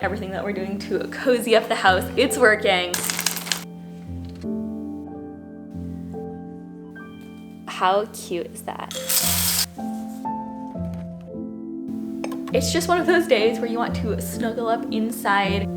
Everything that we're doing to cozy up the house, it's working. How cute is that? It's just one of those days where you want to snuggle up inside.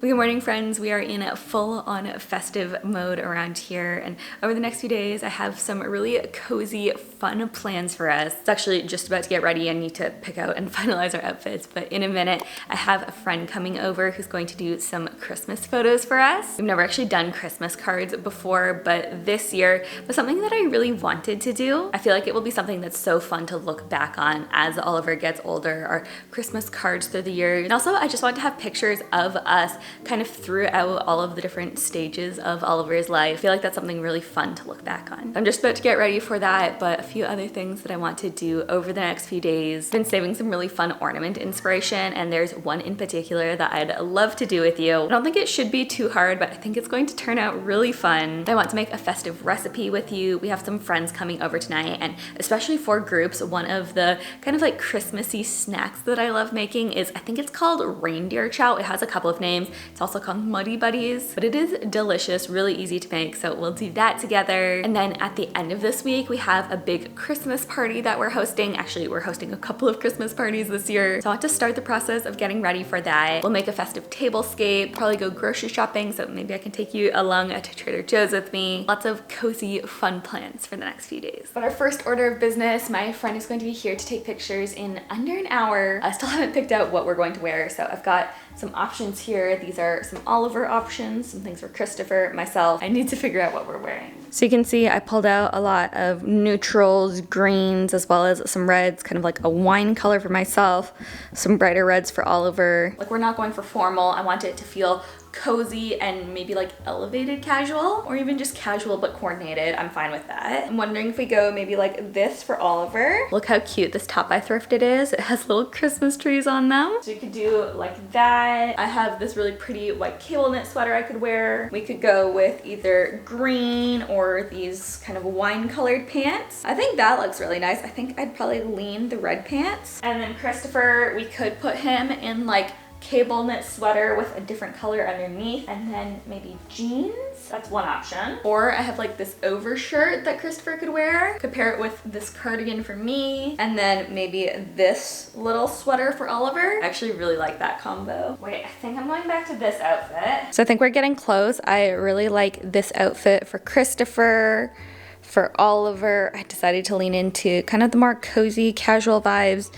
Good morning, friends. We are in full-on festive mode around here, and over the next few days I have some really cozy, fun plans for us. It's actually just about to get ready. I need to pick out and finalize our outfits, but in a minute I have a friend coming over who's going to do some Christmas photos for us. We've never actually done Christmas cards before, but this year was something that I really wanted to do. I feel like it will be something that's so fun to look back on as Oliver gets older, our Christmas cards through the years. And also I just want to have pictures of us kind of throughout all of the different stages of Oliver's life. I feel like that's something really fun to look back on. I'm just about to get ready for that, but a few other things that I want to do over the next few days. I've been saving some really fun ornament inspiration, and there's one in particular that I'd love to do with you. I don't think it should be too hard, but I think it's going to turn out really fun. I want to make a festive recipe with you. We have some friends coming over tonight, and especially for groups, one of the kind of like Christmassy snacks that I love making is, I think it's called reindeer chow. It has a couple of names. It's also called Muddy Buddies, but it is delicious, really easy to make, so we'll do that together. And then at the end of this week, we have a big Christmas party that we're hosting. Actually, we're hosting a couple of Christmas parties this year, so I want to start the process of getting ready for that. We'll make a festive tablescape, probably go grocery shopping, so maybe I can take you along to Trader Joe's with me. Lots of cozy, fun plans for the next few days. But our first order of business, my friend is going to be here to take pictures in under an hour. I still haven't picked out what we're going to wear, so I've got some options here. These are some Oliver options, some things for Christopher, myself. I need to figure out what we're wearing. So you can see I pulled out a lot of neutrals, greens, as well as some reds, kind of like a wine color for myself, some brighter reds for Oliver. Like, we're not going for formal. I want it to feel cozy and maybe like elevated casual, or even just casual but coordinated. I'm fine with that. I'm wondering if we go maybe like this for Oliver. Look how cute this top I thrifted is. It has little Christmas trees on them. So you could do like that. I have this really pretty white cable knit sweater I could wear. We could go with either green or these kind of wine colored pants. I think that looks really nice. I think I'd probably lean the red pants. And then Christopher, we could put him in like cable knit sweater with a different color underneath, and then maybe jeans. That's one option. Or I have like this overshirt that Christopher could wear. Could pair it with this cardigan for me, and then maybe this little sweater for Oliver. I actually really like that combo. Wait, I think I'm going back to this outfit. So I think we're getting close. I really like this outfit for Christopher. For Oliver, I decided to lean into kind of the more cozy, casual vibes.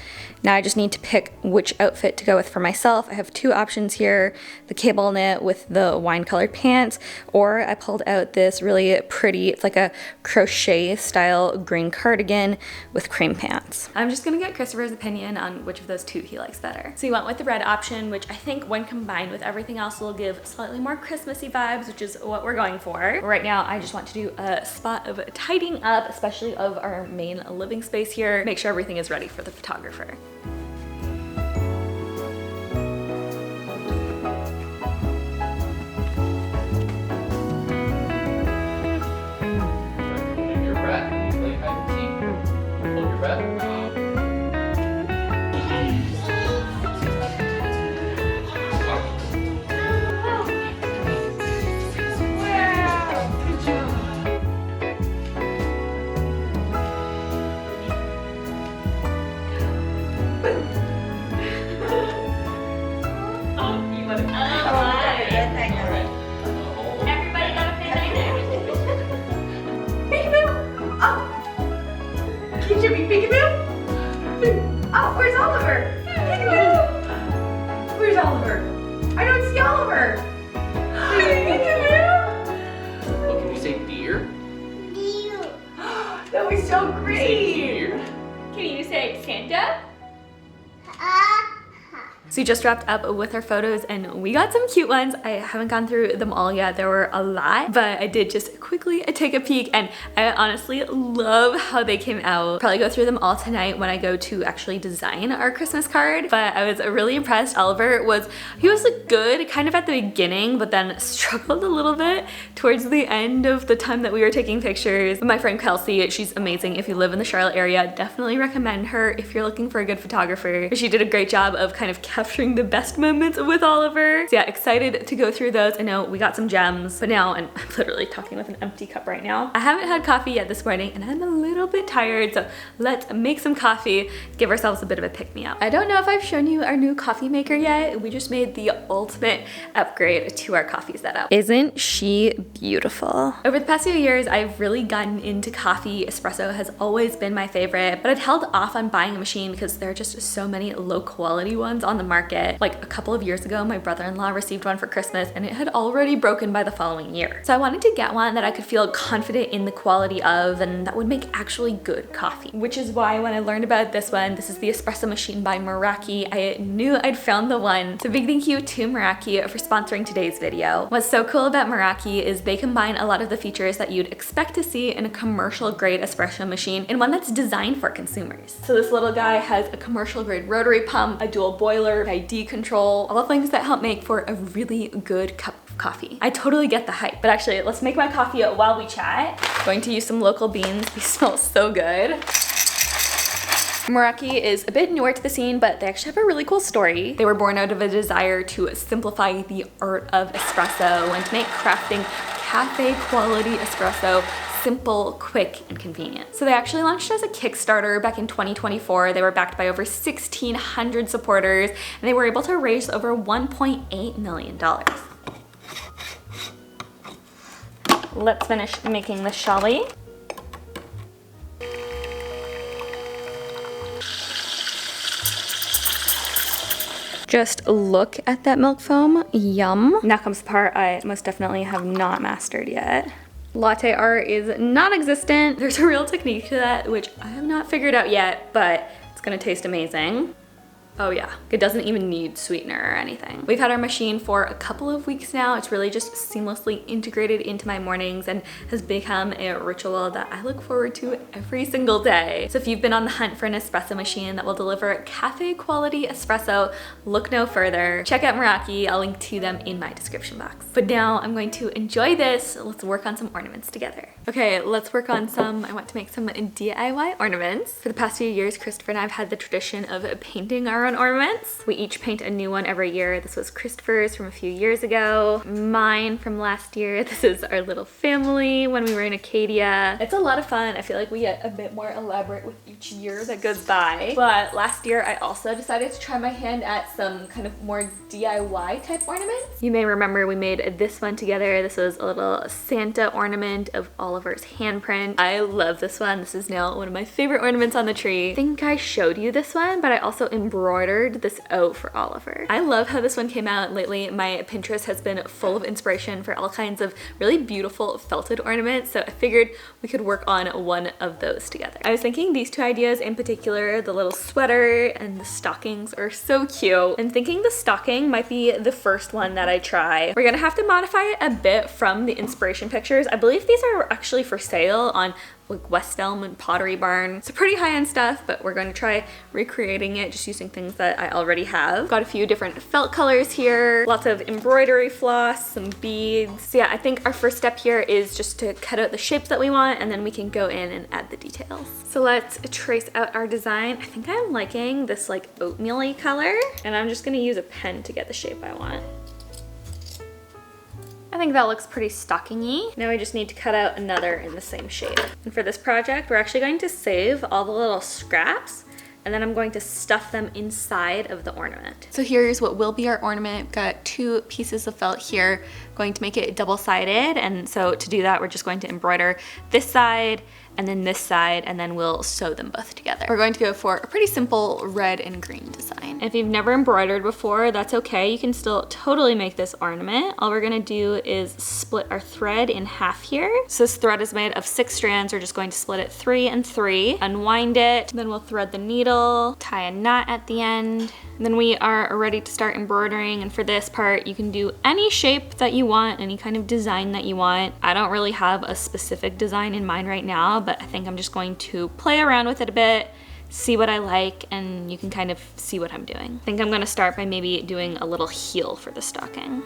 Now I just need to pick which outfit to go with for myself. I have two options here, the cable knit with the wine colored pants, or I pulled out this really pretty, it's like a crochet style green cardigan with cream pants. I'm just gonna get Christopher's opinion on which of those two he likes better. So you went with the red option, which I think when combined with everything else will give slightly more Christmassy vibes, which is what we're going for. Right now, I just want to do a spot of tidying up, especially of our main living space here. Make sure everything is ready for the photographer. Oh, where's Oliver? Peekaboo! Where's Oliver? I don't see Oliver! Peekaboo! Oh, can you say deer? Deer! That was so great! Say deer? Can you say Santa? So we just wrapped up with our photos and we got some cute ones. I haven't gone through them all yet. There were a lot, but I did just quickly take a peek and I honestly love how they came out. Probably go through them all tonight when I go to actually design our Christmas card, but I was really impressed. Oliver was good kind of at the beginning, but then struggled a little bit towards the end of the time that we were taking pictures. My friend Kelsey, she's amazing. If you live in the Charlotte area, definitely recommend her if you're looking for a good photographer. She did a great job of kind of capturing the best moments with Oliver. So yeah, excited to go through those. I know we got some gems, but now, and I'm literally talking with an empty cup right now. I haven't had coffee yet this morning and I'm a little bit tired, so let's make some coffee, give ourselves a bit of a pick-me-up. I don't know if I've shown you our new coffee maker yet. We just made the ultimate upgrade to our coffee setup. Isn't she beautiful? Over the past few years, I've really gotten into coffee. Espresso has always been my favorite, but I'd held off on buying a machine because there are just so many low quality ones on the market. Like a couple of years ago, my brother-in-law received one for Christmas and it had already broken by the following year. So I wanted to get one that I could feel confident in the quality of and that would make actually good coffee. Which is why when I learned about this one, this is the espresso machine by Meraki, I knew I'd found the one. So big thank you to Meraki for sponsoring today's video. What's so cool about Meraki is they combine a lot of the features that you'd expect to see in a commercial grade espresso machine in one that's designed for consumers. So this little guy has a commercial grade rotary pump, a dual boiler, ID control, all the things that help make for a really good cup of coffee. I totally get the hype, but actually let's make my coffee while we chat. Going to use some local beans. These smell so good. Meraki is a bit newer to the scene, but they actually have a really cool story. They were born out of a desire to simplify the art of espresso and to make crafting cafe quality espresso simple, quick, and convenient. So they actually launched as a Kickstarter back in 2024. They were backed by over 1,600 supporters, and they were able to raise over $1.8 million. Let's finish making this, shall we? Just look at that milk foam, yum. Now comes the part I most definitely have not mastered yet. Latte art is non-existent. There's a real technique to that, which I have not figured out yet, but it's gonna taste amazing. Oh yeah, it doesn't even need sweetener or anything. We've had our machine for a couple of weeks now. It's really just seamlessly integrated into my mornings and has become a ritual that I look forward to every single day. So if you've been on the hunt for an espresso machine that will deliver cafe quality espresso, look no further. Check out Meraki, I'll link to them in my description box. But now I'm going to enjoy this. Let's work on some ornaments together. Okay, let's work on I want to make some DIY ornaments. For the past few years, Christopher and I have had the tradition of painting our own ornaments. We each paint a new one every year. This was Christopher's from a few years ago, mine from last year. This is our little family when we were in Acadia. It's a lot of fun. I feel like we get a bit more elaborate with each year that goes by. But last year I also decided to try my hand at some kind of more DIY type ornaments. You may remember we made this one together. This was a little Santa ornament of Oliver's handprint. I love this one. This is now one of my favorite ornaments on the tree. I think I showed you this one, but I also embroidered this out for Oliver. I love how this one came out lately. My Pinterest has been full of inspiration for all kinds of really beautiful felted ornaments, so I figured we could work on one of those together. I was thinking these two ideas in particular, the little sweater and the stockings are so cute. I'm thinking the stocking might be the first one that I try. We're gonna have to modify it a bit from the inspiration pictures. I believe these are actually for sale on like West Elm and Pottery Barn. It's pretty high-end stuff, but we're going to try recreating it just using things that I already have. Got a few different felt colors here, lots of embroidery floss, some beads. So yeah, I think our first step here is just to cut out the shapes that we want, and then we can go in and add the details. So let's trace out our design. I think I'm liking this like oatmeal-y color, and I'm just gonna use a pen to get the shape I want. I think that looks pretty stocking-y. Now I just need to cut out another in the same shape. And for this project, we're actually going to save all the little scraps, and then I'm going to stuff them inside of the ornament. So here's what will be our ornament. We've got 2 pieces of felt here, going to make it double-sided, and so to do that, we're just going to embroider this side and then this side, and then we'll sew them both together. We're going to go for a pretty simple red and green design. If you've never embroidered before, that's okay. You can still totally make this ornament. All we're gonna do is split our thread in half here. So this thread is made of 6 strands. We're just going to split it 3 and 3, unwind it, then we'll thread the needle, tie a knot at the end, and then we are ready to start embroidering. And for this part, you can do any shape that you want, any kind of design that you want. I don't really have a specific design in mind right now, but I think I'm just going to play around with it a bit, see what I like, and you can kind of see what I'm doing. I think I'm gonna start by maybe doing a little heel for the stocking.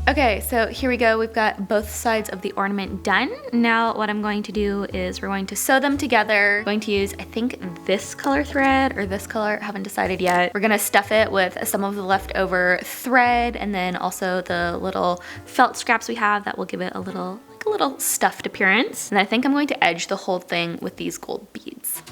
Okay, so here we go. We've got both sides of the ornament done. Now what I'm going to do is we're going to sew them together. I'm going to use, I think, this color thread or this color, haven't decided yet. We're gonna stuff it with some of the leftover thread and then also the little felt scraps we have that will give it a little, like a little stuffed appearance. And I think I'm going to edge the whole thing with these gold beads.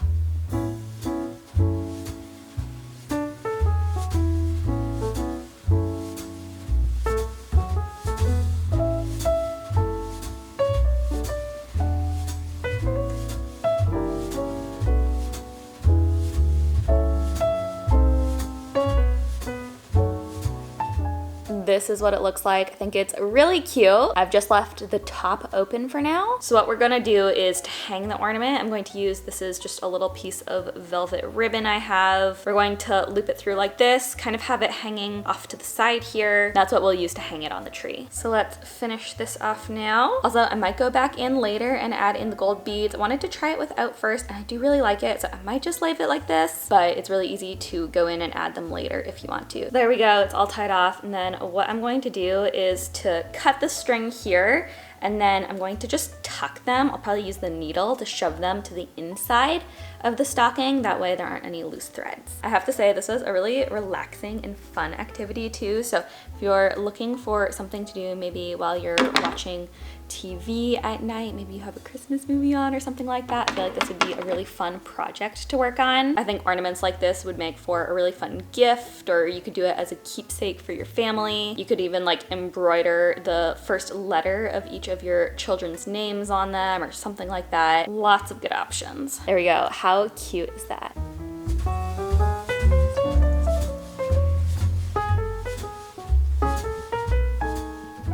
This is what it looks like. I think it's really cute. I've just left the top open for now. So what we're gonna do is to hang the ornament, I'm going to use, this is just a little piece of velvet ribbon I have. We're going to loop it through like this, kind of have it hanging off to the side here. That's what we'll use to hang it on the tree. So let's finish this off now. Also, I might go back in later and add in the gold beads. I wanted to try it without first, and I do really like it, so I might just leave it like this, but it's really easy to go in and add them later if you want to. There we go, it's all tied off, and then what I'm going to do is to cut the string here, and then I'm going to just tuck them. I'll probably use the needle to shove them to the inside of the stocking. That way there aren't any loose threads. I have to say this was a really relaxing and fun activity too. So if you're looking for something to do maybe while you're watching TV at night, maybe you have a Christmas movie on or something like that, I feel like this would be a really fun project to work on. I think ornaments like this would make for a really fun gift, or you could do it as a keepsake for your family. You could even like embroider the first letter of each of your children's names on them or something like that. Lots of good options. There we go. How cute is that?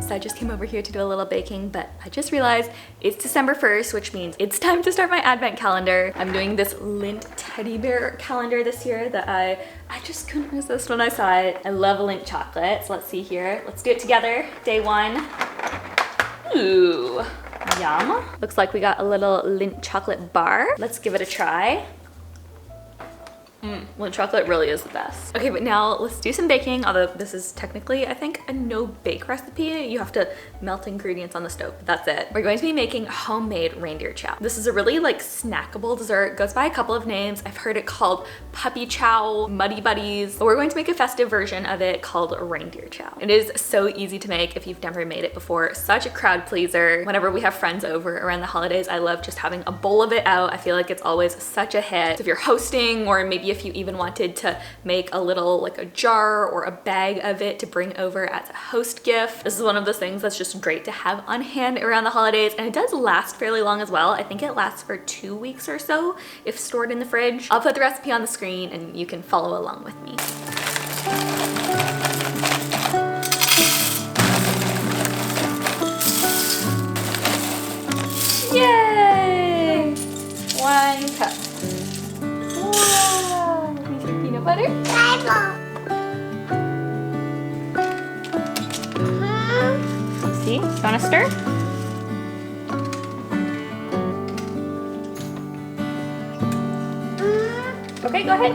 So I just came over here to do a little baking, but I just realized it's December 1st, which means it's time to start my advent calendar. I'm doing this lint teddy bear calendar this year that I just couldn't resist when I saw it. I love lint chocolate, so let's see here. Let's do it together. Day 1. Ooh, yum. Looks like we got a little lint chocolate bar. Let's give it a try. Lint chocolate really is the best. Okay, but now let's do some baking, although this is technically, I think, a no-bake recipe. You have to melt ingredients on the stove, but that's it. We're going to be making homemade reindeer chow. This is a really like snackable dessert. It goes by a couple of names. I've heard it called puppy chow, muddy buddies, but we're going to make a festive version of it called reindeer chow. It is so easy to make if you've never made it before. Such a crowd pleaser. Whenever we have friends over around the holidays, I love just having a bowl of it out. I feel like it's always such a hit. So if you're hosting, or maybe if you even wanted to make a little like a jar or a bag of it to bring over as a host gift, this is one of those things that's just great to have on hand around the holidays, and it does last fairly long as well. I think it lasts for 2 weeks or so if stored in the fridge. I'll put the recipe on the screen and you can follow along with me. Yay! 1 cup. Wow! Peanut butter? See? You wanna stir? Okay, go ahead.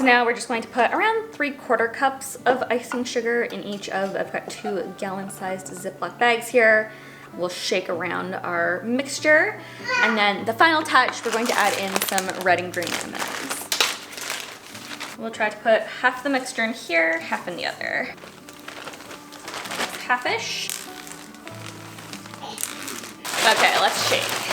So now we're just going to put around 3/4 cups of icing sugar in each of, I've got 2 gallon-sized Ziploc bags here. We'll shake around our mixture. And then the final touch, we're going to add in some red and green M&Ms. We'll try to put half the mixture in here, half in the other. Half-ish. Okay, let's shake.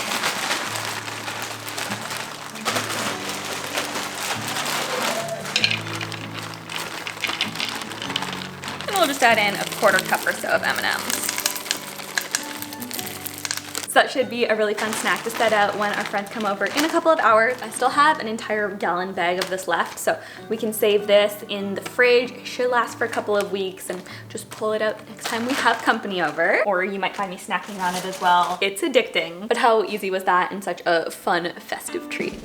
And we'll just add in 1/4 cup or so of M&Ms. So that should be a really fun snack to set out when our friends come over in a couple of hours. I still have an entire gallon bag of this left, so we can save this in the fridge. It should last for a couple of weeks and just pull it out next time we have company over. Or you might find me snacking on it as well. It's addicting. But how easy was that and such a fun festive treat?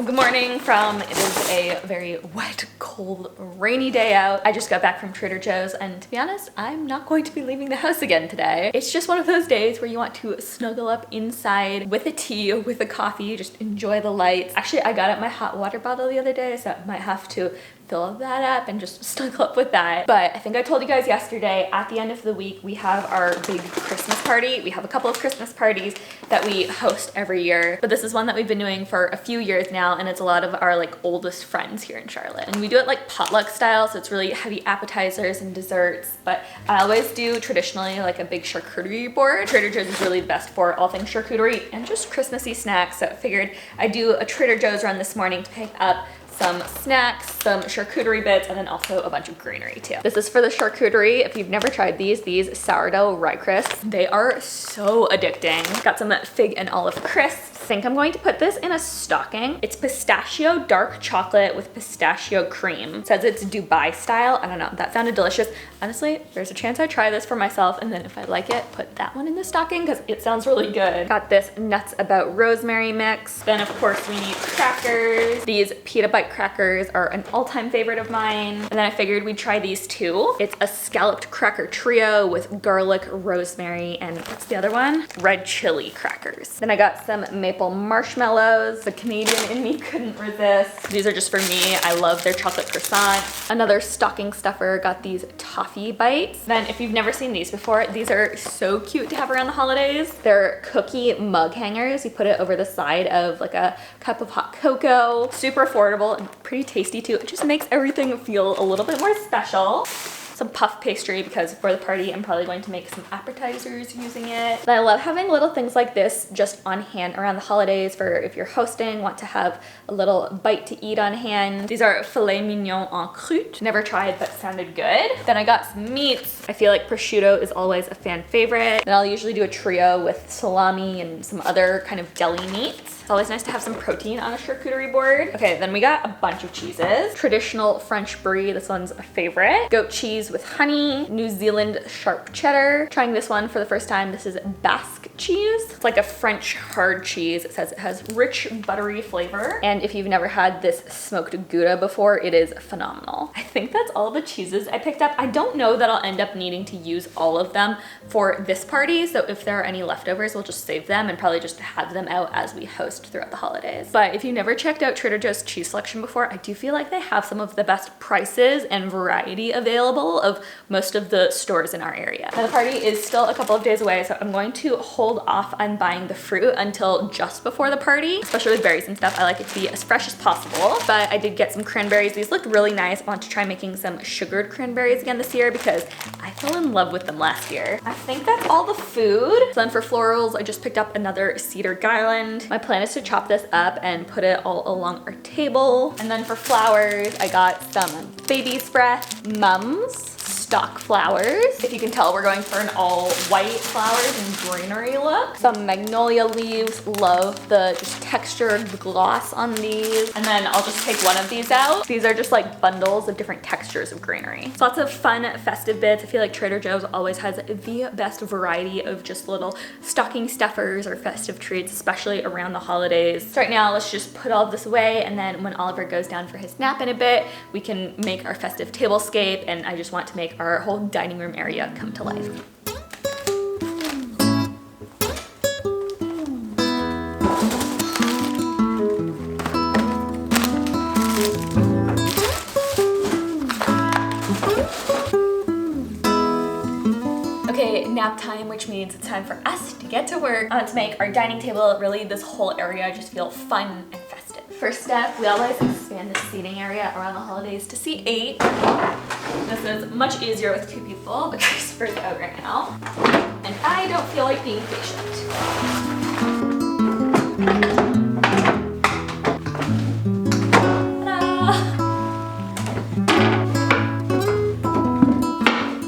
Good morning from, it is a very wet, cold, rainy day out. I just got back from Trader Joe's and to be honest, I'm not going to be leaving the house again today. It's just one of those days where you want to snuggle up inside with a tea, with a coffee, just enjoy the lights. Actually, I got out my hot water bottle the other day, so I might have to fill that up and just snuggle up with that. But I think I told you guys yesterday, at the end of the week, we have our big Christmas party. We have a couple of Christmas parties that we host every year, but this is one that we've been doing for a few years now, and it's a lot of our like oldest friends here in Charlotte. And we do it like potluck style, so it's really heavy appetizers and desserts, but I always do traditionally like a big charcuterie board. Trader Joe's is really the best for all things charcuterie and just Christmassy snacks, so I figured I'd do a Trader Joe's run this morning to pick up some snacks, some charcuterie bits, and then also a bunch of greenery too. This is for the charcuterie. If you've never tried these sourdough rye crisps, they are so addicting. Got some fig and olive crisps. I think I'm going to put this in a stocking. It's pistachio dark chocolate with pistachio cream. It says it's Dubai style. I don't know, that sounded delicious. Honestly, there's a chance I try this for myself, and then if I like it, put that one in the stocking because it sounds really good. Got this nuts about rosemary mix. Then of course we need crackers. These pita bite crackers are an all-time favorite of mine. And then I figured we'd try these too. It's a scalloped cracker trio with garlic, rosemary, and what's the other one? Red chili crackers. Then I got some maple marshmallows. The Canadian in me couldn't resist. These are just for me. I love their chocolate croissant. Another stocking stuffer, got these toffee bites. Then if you've never seen these before, these are so cute to have around the holidays. They're cookie mug hangers. You put it over the side of like a cup of hot cocoa. Super affordable and pretty tasty too. It just makes everything feel a little bit more special. Some puff pastry because for the party I'm probably going to make some appetizers using it. And I love having little things like this just on hand around the holidays for if you're hosting, want to have a little bite to eat on hand. These are filet mignon en croûte. Never tried but sounded good. Then I got some meats. I feel like prosciutto is always a fan favorite. And I'll usually do a trio with salami and some other kind of deli meats. It's always nice to have some protein on a charcuterie board. Okay, then we got a bunch of cheeses. Traditional French brie, this one's a favorite. Goat cheese with honey, New Zealand sharp cheddar. Trying this one for the first time. This is Basque cheese. It's like a French hard cheese. It says it has rich buttery flavor. And if you've never had this smoked Gouda before, it is phenomenal. I think that's all the cheeses I picked up. I don't know that I'll end up needing to use all of them for this party. So if there are any leftovers, we'll just save them and probably just have them out as we host throughout the holidays. But if you never checked out Trader Joe's cheese selection before, I do feel like they have some of the best prices and variety available of most of the stores in our area. Now the party is still a couple of days away, so I'm going to hold off on buying the fruit until just before the party, especially with berries and stuff. I like it to be as fresh as possible, but I did get some cranberries. These looked really nice. I want to try making some sugared cranberries again this year because I fell in love with them last year. I think that's all the food. So then for florals, I just picked up another cedar garland. My plan is to chop this up and put it all along our table. And then for flowers, I got some baby's breath, Mums, stock flowers. If you can tell, we're going for an all white flowers and greenery look. Some magnolia leaves. Love the just texture, the gloss on these. And then I'll just take one of these out. These are just like bundles of different textures of greenery. So lots of fun festive bits. I feel like Trader Joe's always has the best variety of just little stocking stuffers or festive treats, especially around the holidays. So right now, let's just put all of this away, and then when Oliver goes down for his nap in a bit, we can make our festive tablescape, and I just want to make our whole dining room area come to life. Okay, nap time, which means it's time for us to get to work to make our dining table, really this whole area, just feel fun and festive. First step, we always expand the seating area around the holidays to seat 8. This is much easier with 2 people, but Christopher's out right now, and I don't feel like being patient.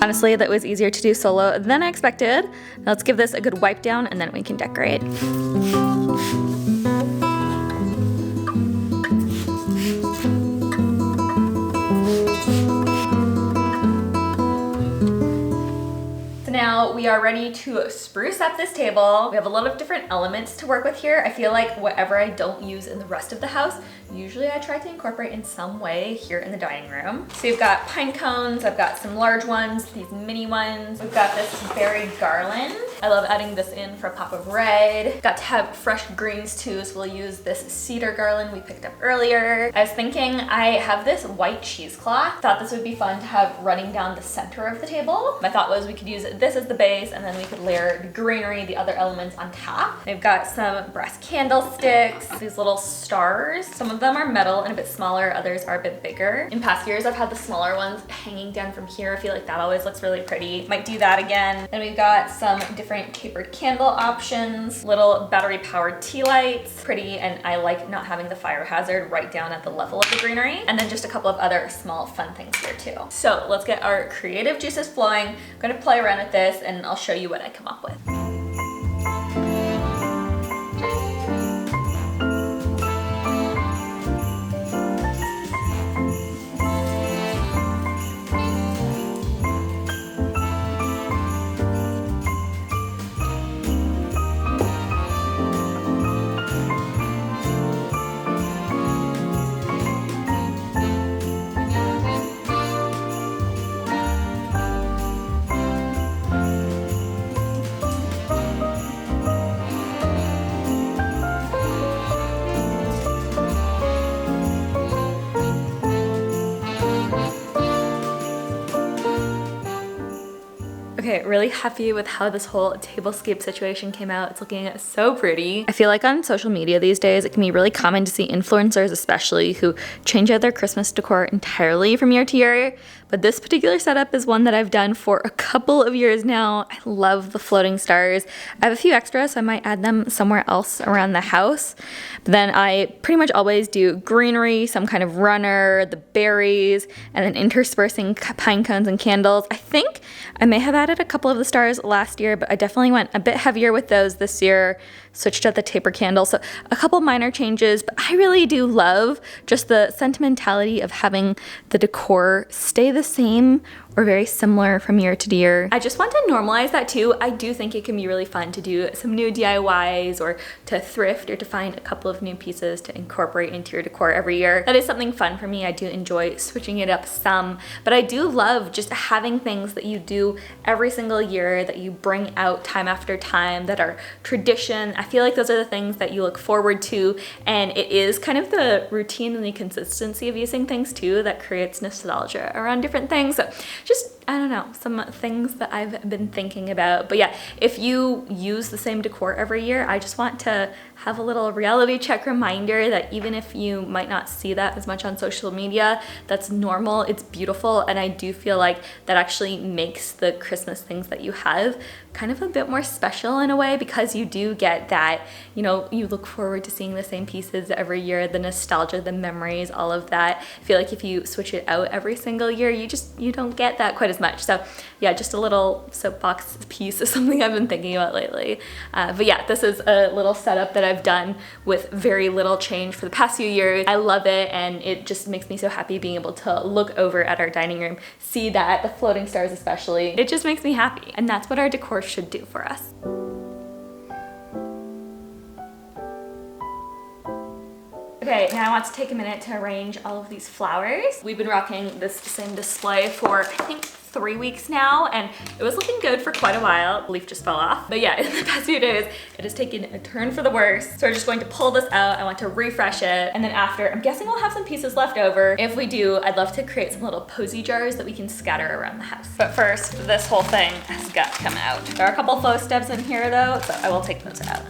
Honestly, that was easier to do solo than I expected. Now let's give this a good wipe down and then we can decorate. Now we are ready to spruce up this table. We have a lot of different elements to work with here. I feel like whatever I don't use in the rest of the house, usually I try to incorporate in some way here in the dining room. So we've got pine cones, I've got some large ones, these mini ones. We've got this berry garland. I love adding this in for a pop of red. Got to have fresh greens too, so we'll use this cedar garland we picked up earlier. I was thinking I have this white cheesecloth. Thought this would be fun to have running down the center of the table. My thought was we could use this as the base and then we could layer the greenery, the other elements on top. I've got some brass candlesticks, these little stars. Some of them are metal and a bit smaller, others are a bit bigger. In past years, I've had the smaller ones hanging down from here. I feel like that always looks really pretty. Might do that again. Then we've got some different tapered candle options, little battery powered tea lights, pretty, and I like not having the fire hazard right down at the level of the greenery. And then just a couple of other small fun things here too. So let's get our creative juices flowing. I'm gonna play around with this and I'll show you what I come up with. Okay, really happy with how this whole tablescape situation came out. It's looking so pretty. I feel like on social media these days, it can be really common to see influencers especially who change out their Christmas decor entirely from year to year. But this particular setup is one that I've done for a couple of years now. I love the floating stars. I have a few extras, so I might add them somewhere else around the house. But then I pretty much always do greenery, some kind of runner, the berries, and then interspersing pine cones and candles. I think I may have added a couple of the stars last year, but I definitely went a bit heavier with those this year. Switched out the taper candle, so a couple minor changes, but I really do love just the sentimentality of having the decor stay the same or very similar from year to year. I just want to normalize that too. I do think it can be really fun to do some new DIYs or to thrift or to find a couple of new pieces to incorporate into your decor every year. That is something fun for me. I do enjoy switching it up some, but I do love just having things that you do every single year that you bring out time after time that are tradition. I feel like those are the things that you look forward to, and it is kind of the routine and the consistency of using things too that creates nostalgia around different things. So just, I don't know, some things that I've been thinking about. But yeah, if you use the same decor every year, I just want to have a little reality check reminder that even if you might not see that as much on social media, that's normal, it's beautiful, and I do feel like that actually makes the Christmas things that you have kind of a bit more special in a way, because you do get that, you know, you look forward to seeing the same pieces every year, the nostalgia, the memories, all of that. I feel like if you switch it out every single year, you don't get that quite as as much. So yeah, just a little soapbox piece is something I've been thinking about lately. But yeah, this is a little setup that I've done with very little change for the past few years. I love it, and it just makes me so happy being able to look over at our dining room, see that, the floating stars especially. It just makes me happy, and that's what our decor should do for us. Okay, now I want to take a minute to arrange all of these flowers. We've been rocking this same display for, I think, 3 weeks now, and it was looking good for quite a while. The leaf just fell off. But yeah, in the past few days, it has taken a turn for the worse. So we're just going to pull this out. I want to refresh it. And then after, I'm guessing we'll have some pieces left over. If we do, I'd love to create some little posy jars that we can scatter around the house. But first, this whole thing has got to come out. There are a couple faux steps in here though, so I will take those out.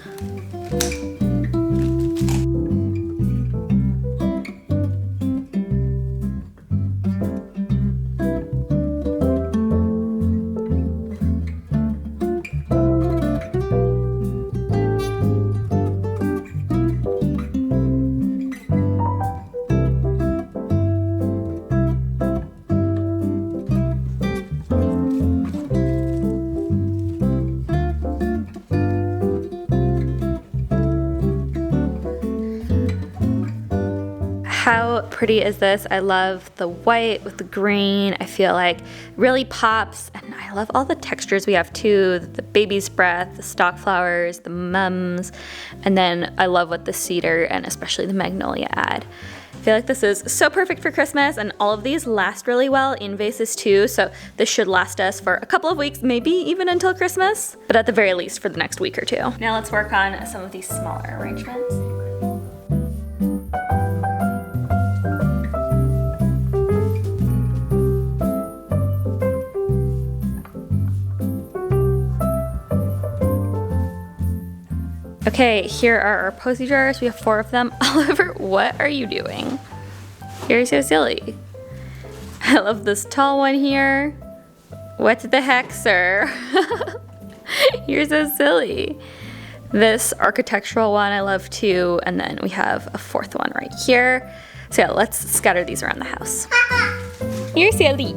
How pretty is this? I love the white with the green. I feel like it really pops, and I love all the textures we have too. The baby's breath, the stock flowers, the mums, and then I love what the cedar and especially the magnolia add. I feel like this is so perfect for Christmas, and all of these last really well in vases too, so this should last us for a couple of weeks, maybe even until Christmas, but at the very least for the next week or two. Now let's work on some of these smaller arrangements. Okay, here are our posy jars. We have 4 of them. Oliver, what are you doing? You're so silly. I love this tall one here. What the heck, sir? You're so silly. This architectural one I love too, and then we have a 4th one right here. So yeah, let's scatter these around the house. You're silly.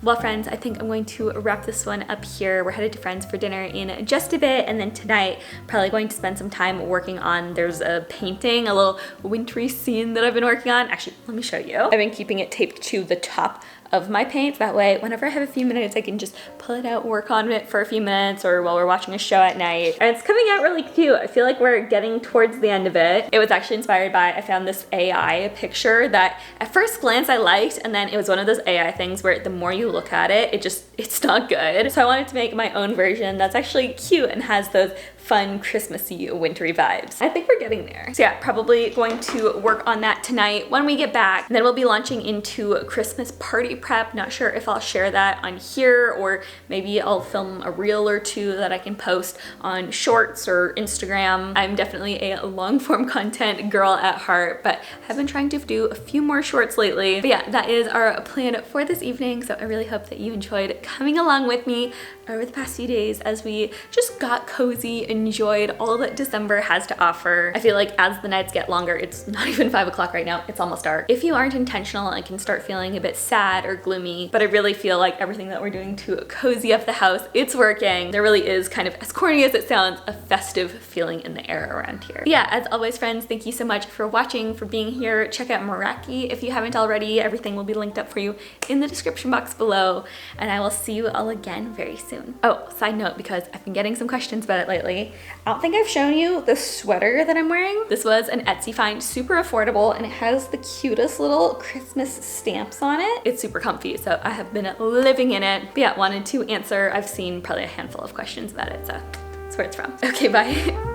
Well, friends, I think I'm going to wrap this one up here. We're headed to friends for dinner in just a bit, and then tonight, probably going to spend some time working on, there's a painting, a little wintry scene that I've been working on. Actually, let me show you. I've been keeping it taped to the top of my paint. That way, whenever I have a few minutes, I can just pull it out, work on it for a few minutes, or while we're watching a show at night. And it's coming out really cute. I feel like we're getting towards the end of it. It was actually inspired by, I found this AI picture that at first glance I liked, and then it was one of those AI things where the more you look at it, it's not good. So I wanted to make my own version that's actually cute and has those fun Christmassy wintry vibes. I think we're getting there. So yeah, probably going to work on that tonight when we get back. And then we'll be launching into Christmas party prep. Not sure if I'll share that on here, or maybe I'll film a reel or 2 that I can post on Shorts or Instagram. I'm definitely a long form content girl at heart, but I've been trying to do a few more shorts lately. But yeah, that is our plan for this evening. So I really hope that you enjoyed coming along with me over the past few days as we just got cozy, enjoyed all that December has to offer. I feel like as the nights get longer, it's not even 5 o'clock right now, it's almost dark. If you aren't intentional, I can start feeling a bit sad or gloomy, but I really feel like everything that we're doing to cozy up the house, it's working. There really is, kind of as corny as it sounds, a festive feeling in the air around here. But yeah, as always, friends, thank you so much for watching, for being here. Check out Meraki if you haven't already. Everything will be linked up for you in the description box below, and I will see you all again very soon. Oh, side note, because I've been getting some questions about it lately, I don't think I've shown you the sweater that I'm wearing. This was an Etsy find, super affordable, and it has the cutest little Christmas stamps on it. It's super comfy, so I have been living in it. But yeah, wanted to answer, I've seen probably a handful of questions about it, so that's where it's from. Okay, bye.